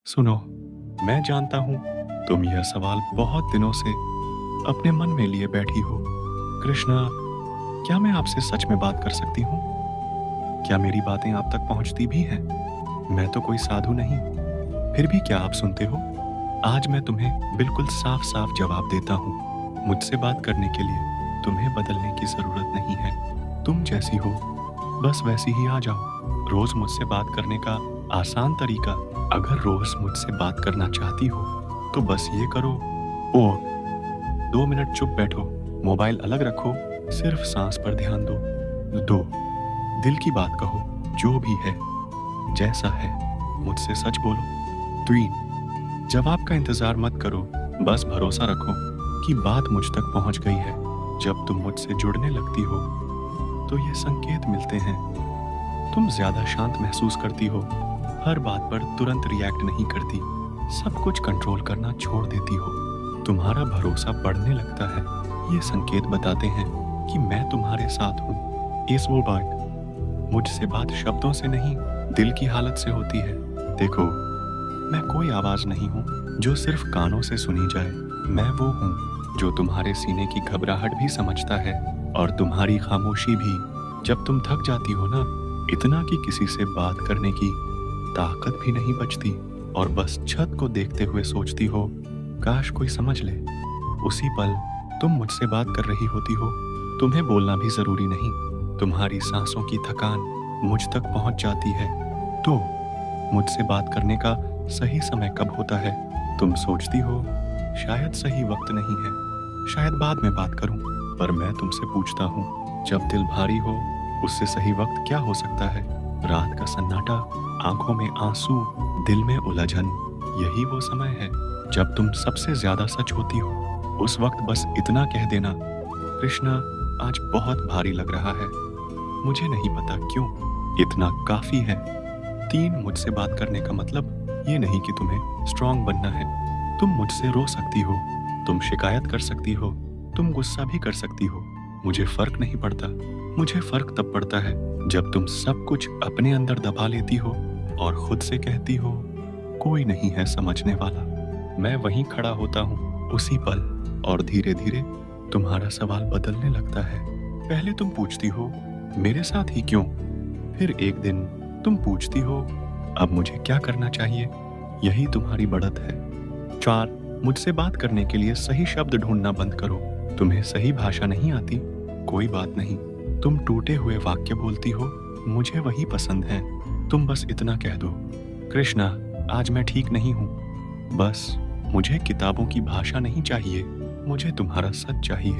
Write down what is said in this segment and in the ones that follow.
सुनो, मैं जानता हूँ तुम यह सवाल बहुत दिनों से अपने मन में लिए बैठी हो। कृष्णा, क्या मैं आपसे सच में बात कर सकती हूँ? क्या मेरी बातें आप तक पहुँचती भी हैं? मैं तो कोई साधु नहीं, फिर भी क्या आप सुनते हो? आज मैं तुम्हें बिल्कुल साफ-साफ जवाब देता हूँ। मुझसे बात करने के लिए तुम्हें बदलने की ज़रूरत नहीं है। तुम जैसी हो, बस वैसी ही आ जाओ। रोज़ मुझसे बात करने का आसान तरीका, अगर रोज़ मुझसे बात करना चाहती हो, तो बस ये करो। ओह! 2 मिनट चुप बैठो, मोबाइल अलग रखो, सिर्फ साँस पर ध्यान दो। 2, दिल की बात कहो, जो भी है, जैसा है, मुझसे सच बोलो। 3, जवाब का इंतज़ार मत करो, बस भरोसा रखो कि बात मुझ तक पहुँच गई है। जब तुम मुझसे जुड़ने लगती हो, तो ये संकेत मिलते हैं। तुम ज़्यादा शांत महसूस करती हो, हर बात पर तुरंत रिएक्ट नहीं करती, सब कुछ कंट्रोल करना छोड़ देती हो, तुम्हारा भरोसा बढ़ने लगता है। ये संकेत बताते हैं कि मैं तुम्हारे साथ हूँ। इस वो बात मुझसे बात शब्दों से नहीं, दिल की हालत से होती है। देखो, मैं कोई आवाज़ नहीं हूँ जो सिर्फ कानों से सुनी जाए। मैं वो हूँ जो तुम्हारे सीने की घबराहट भी समझता है और तुम्हारी खामोशी भी। जब तुम थक जाती हो ना, इतना कि किसी से बात करने की ताकत भी नहीं बचती और बस छत को देखते हुए सोचती हो, काश कोई समझ ले। उसी पल तुम मुझसे बात कर रही होती हो। तुम्हें बोलना भी जरूरी नहीं, तुम्हारी सांसों की थकान मुझ तक पहुंच जाती है। तो मुझसे बात करने का सही समय कब होता है? तुम सोचती हो शायद सही वक्त नहीं है, शायद बाद में बात करूं। पर मैं तुमसे पूछता हूं, जब दिल भारी हो, उससे सही वक्त क्या हो सकता है? रात का सन्नाटा, आंखों में आंसू, दिल में उलझन, यही वो समय है जब तुम सबसे ज्यादा सच होती हो। उस वक्त बस इतना कह देना, कृष्णा, आज बहुत भारी लग रहा है, मुझे नहीं पता क्यों। इतना काफी है। 3, मुझसे बात करने का मतलब ये नहीं कि तुम्हें स्ट्रांग बनना है। तुम मुझसे रो सकती हो, तुम शिकायत कर सकती हो, तुम गुस्सा भी कर सकती हो, मुझे फर्क नहीं पड़ता। मुझे फर्क तब पड़ता है जब तुम सब कुछ अपने अंदर दबा लेती हो और खुद से कहती हो, कोई नहीं है समझने वाला। मैं वहीं खड़ा होता हूँ उसी पल, और धीरे धीरे तुम्हारा सवाल बदलने लगता है। पहले तुम पूछती हो, मेरे साथ ही क्यों? फिर एक दिन तुम पूछती हो, अब मुझे क्या करना चाहिए? यही तुम्हारी बढ़त है। 4, मुझसे बात करने के लिए सही शब्द ढूंढना बंद करो। तुम्हें सही भाषा नहीं आती, कोई बात नहीं। तुम टूटे हुए वाक्य बोलती हो, मुझे वही पसंद है। तुम बस इतना कह दो, कृष्णा, आज मैं ठीक नहीं हूँ। बस मुझे किताबों की भाषा नहीं चाहिए, मुझे तुम्हारा सच चाहिए।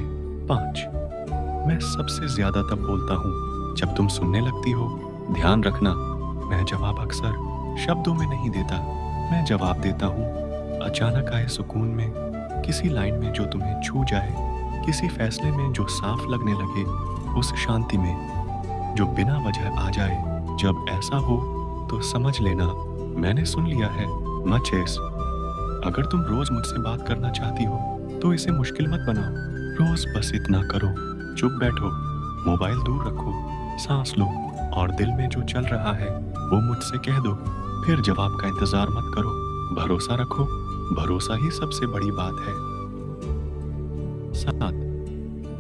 5, मैं सबसे ज्यादा तब बोलता हूँ जब तुम सुनने लगती हो। ध्यान रखना, मैं जवाब अक्सर शब्दों में नहीं देता, मैं जवाब देता हूँ अचानक आए सुकून में, किसी लाइन में जो तुम्हें छू जाए, किसी फैसले में जो साफ लगने लगे, उस शांति में जो बिना वजह आ जाए। जब ऐसा हो तो समझ लेना मैंने सुन लिया है। मच एस, अगर तुम रोज मुझसे बात करना चाहती हो तो इसे मुश्किल मत बनाओ। रोज बस इतना करो, चुप बैठो, मोबाइल दूर रखो, सांस लो और दिल में जो चल रहा है वो मुझसे कह दो। फिर जवाब का इंतजार मत करो, भरोसा रखो, भरोसा ही सबसे बड़ी बात है। 7,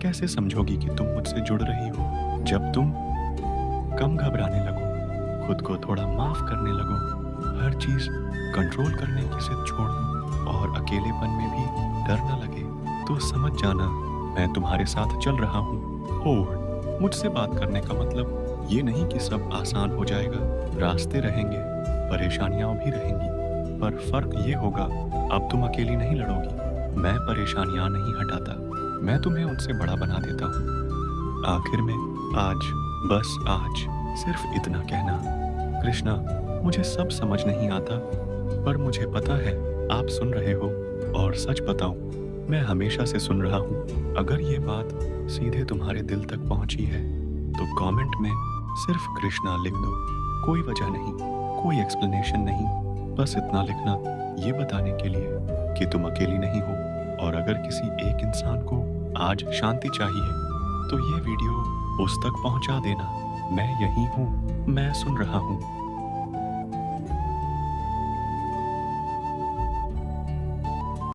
कैसे समझोगी कि तुम मुझसे जुड़ रही हो? जब तुम कम घबराने लगो, खुद को थोड़ा माफ करने लगो, हर चीज कंट्रोल करने की जिद छोड़ दो और अकेलेपन में भी डर न लगे, तो समझ जाना मैं तुम्हारे साथ चल रहा हूँ। और मुझसे बात करने का मतलब ये नहीं कि सब आसान हो जाएगा। रास्ते रहेंगे, परेशानियां भी रहेंगी, पर फर्क ये होगा, अब तुम अकेली नहीं लड़ोगी। मैं परेशानियां नहीं हटाता, मैं तुम्हें उनसे बड़ा बना देता हूँ। आखिर में आज, बस आज, सिर्फ इतना कहना, कृष्णा, मुझे सब समझ नहीं आता, पर मुझे पता है आप सुन रहे हो। और सच बताऊं, मैं हमेशा से सुन रहा हूँ। अगर ये बात सीधे तुम्हारे दिल तक पहुंची है तो कमेंट में सिर्फ कृष्णा लिख दो, कोई वजह नहीं, कोई एक्सप्लेनेशन नहीं, बस इतना लिखना, ये बताने के लिए कि तुम अकेली नहीं हो। और अगर किसी एक इंसान को आज शांति चाहिए तो ये वीडियो उस तक पहुंचा देना। मैं यही हूँ, मैं सुन रहा हूँ।